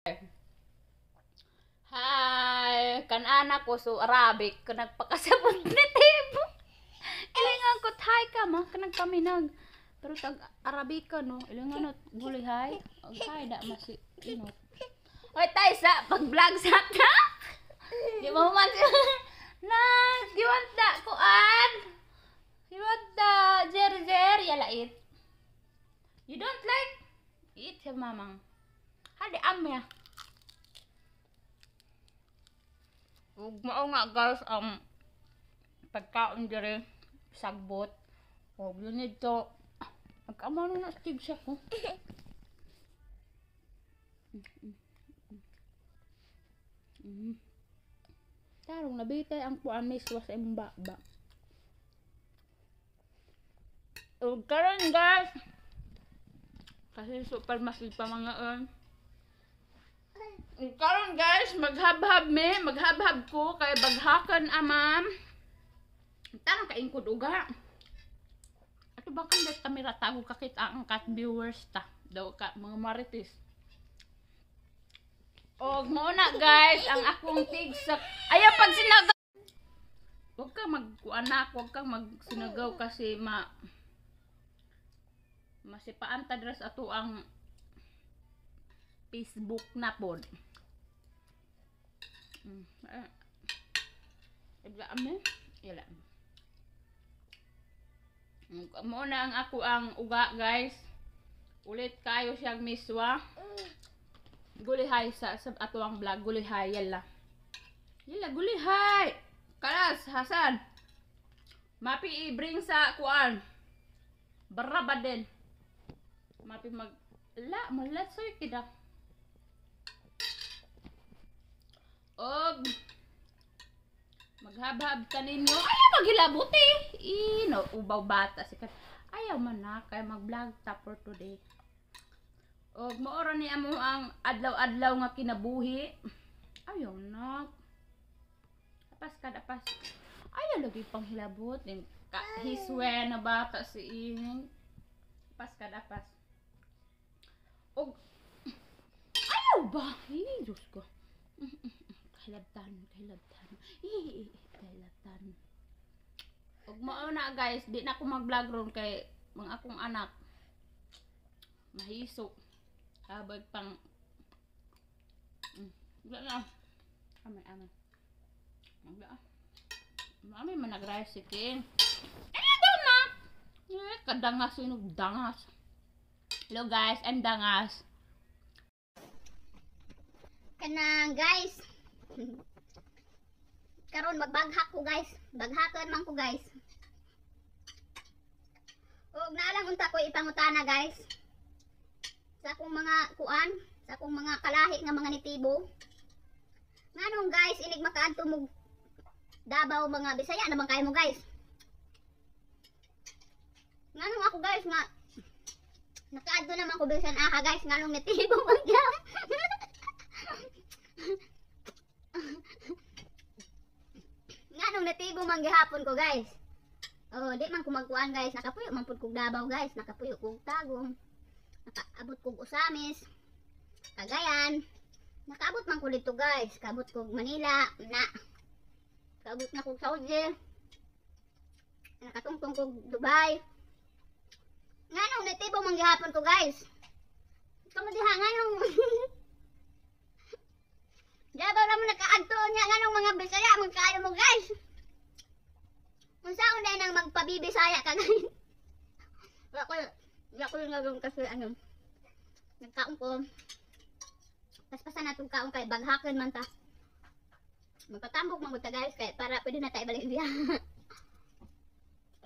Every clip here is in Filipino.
Hi, kan anak ko so Arabic ko nagpakasabot ni Tibo. Ilingan ko hi ka ma kanang paminag. Pero tag Arabica no, ilingan no guli hi. Og hi da masi inot. Oy tay sa pag-vlog sa ta. Di mo man na giwanta ko an. Giwanta jer yala it. You don't like eat ya mamang. Hadi amya. Ug mao nga guys pagkaon dire sagbot. Og you need to magkamano na stig siya ko. Tarong nabitay ang kuan miswa sa imong baba. Ug karon guys kasi super masid pa mga karon guys maghab-hab ko kay baghakan amam. Tarong kaingkod uga. Ato ba kang kamera tago kakita ang cat viewers ta daw ka mga marites. Og mao na guys ang akong tigsak. Ayaw pag sinagaw. Huwag kang magkuanak, huwag kang magsinagaw kasi masipaan ta dras ato ang Facebook na pod. Yala. Mo na ang ako ang uga guys. Ulit kayo siyang miswa. Gulihay sa ato ang vlog. Gulihay yala. Yala gulihay. Kalas Hasan. Mapi i-bring sa kuan. Baraba din. Mapi malatsoy kida. Og maghab-hab ka ninyo. Ayaw maghilabuti. No, ubaw bata sikat. Ayaw man na kay mag-vlog ta for today. Og maora ni amo ang adlaw-adlaw nga kinabuhi. Ayaw na. Apas. Ayaw lagi pang hilabot. Hiswe na bata si ining. Apas. Og ayaw ba? Diyos ko. Kahilabtan. Og mao na guys, di na ako mag-vlog ron kay mga akong anak mahiso. Habag pang wala na. Aman. Mami man nag-rice si King. Daw na. Kadangas yun, dangas. Hello guys, I'm dangas. Kanang guys. Karon magbaghak ko guys. Baghaton man ko guys. Og naalang unta ko ipangutana guys. Sa akong mga kuan, sa akong mga kalahi nga mga nitibo. Nganong guys inig makaadto mo Davao mga Bisaya naman kayo mo guys. Nganong ako guys nga nakaadto naman ko bisan aha guys nganong nitibo man gyud. Nganong natibo man gihapon ko guys. Oh, di man ko magkuan guys, nakapuyo man pud kog Davao guys, nakapuyo kog Tagum. Nakaabot kog Usamis. Cagayan. Nakaabot man ko dito guys, kaabot kog Manila, na. Kaabot na kog Saudi. Nakatungtong kog Dubai. Nganong natibo man gihapon ko guys. Kamo diha nganong Davao na mo nakaadto niya nganong mga Bisaya magkaayo mo guys. Unsaon na nang magpabibisaya ka guys. Wala ko yung gagawin kasi nagkaon ko. Paspasan na itong kaon kay baghakan man ta. Magpatambok man ta guys kay para pwede na tayo balik diya.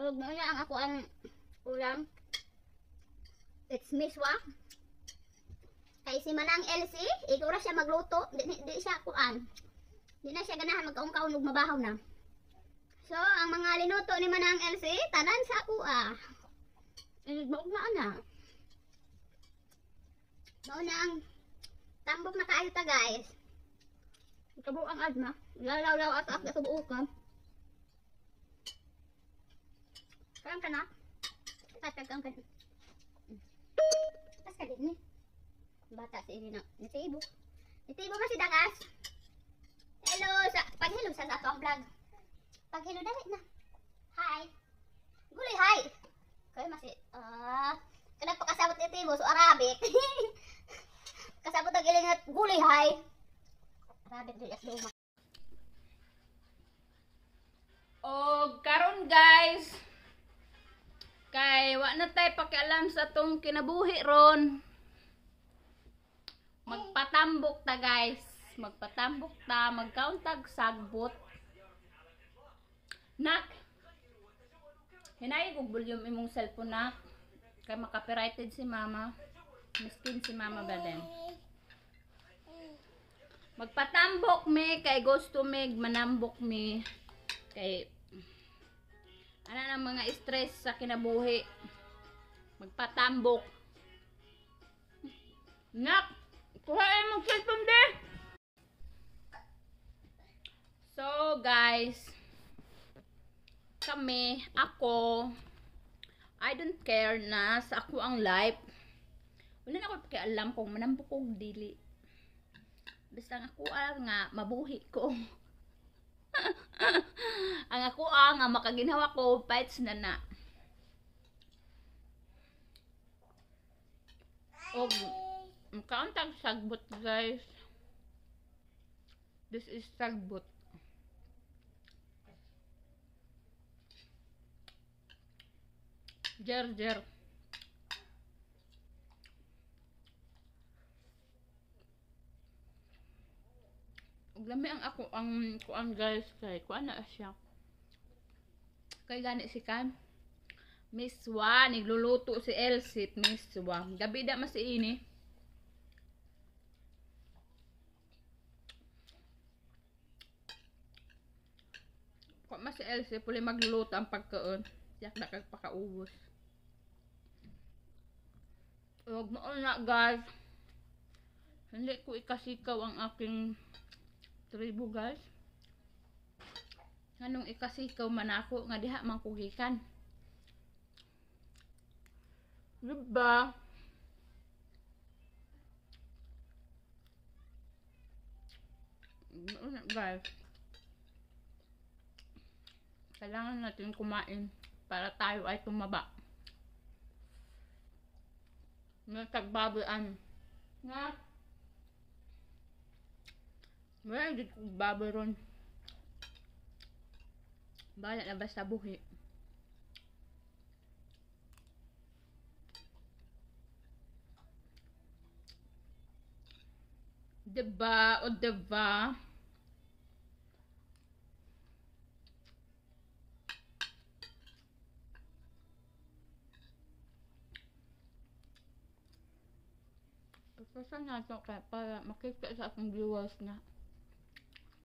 Og mao ang ako ang ulam. It's miswa. Kay si Manang LC, igura siya magluto, di siya kuan. Di na siya ganahan magkaon-kaon ug mabahaw na. So, ang mga linuto ni Manang LC, tanan sa kuha. Maug na ana. Mao na ang tambok na kaayo ta guys. Kabo ang adma, lalaw at sa buukan. Karon ka na. Tatagkang ka. Pas ka din ni. Bata si ini na nitibo. Itibo man si Dangas. Hello sa pag-hello sa ato ang vlog. Pag-hello dali na. Hi. Guli hi. Kaya masi kanang pakasabot ni Tibo so Arabic. Kasabot ang ilingat guli hi. Arabic dili as luma. O karon guys, kay wa na tay pakialam sa tong kinabuhi ron. Magpatambok ta guys. Magpatambok ta, magkauntag sagbot. Nak. Hinay kog volume imong cellphone nak. Kay makapirated si mama. Miskin si mama ba din. Magpatambok me kay gusto me manambok me kay ano nang mga stress sa kinabuhi. Magpatambok. Nak, kuha mo cellphone de. So guys, ako, I don't care na sa ako ang life. Wala na ako pakialam kung manambok kong dili. Basta ako nga mabuhi ko. Ang ako nga makaginawa ko fights na na. Og makauntag sagbot guys. This is sagbot. Jer. Og lami ang ako ang kuan guys kay kuan na siya. Kay gani si kan Miswa nigluluto si Elsit Miswa. Gabi da mas ini. Kung mas si Elsit puli magluluto ang pagkaon. Siyak na kagpakaubos. Og noon na guys. Hindi ko ikasikaw ang aking tribo guys. Anong ikasikaw man ako nga diha man kugikan. Diba? Guys, kailangan natin kumain para tayo ay tumaba. Nagtagbaboyan. Nga. Wala, hindi ko baboy ron. Bala na basta buhi. Diba? O diba? Pagkasan na ito para makita sa akong viewers na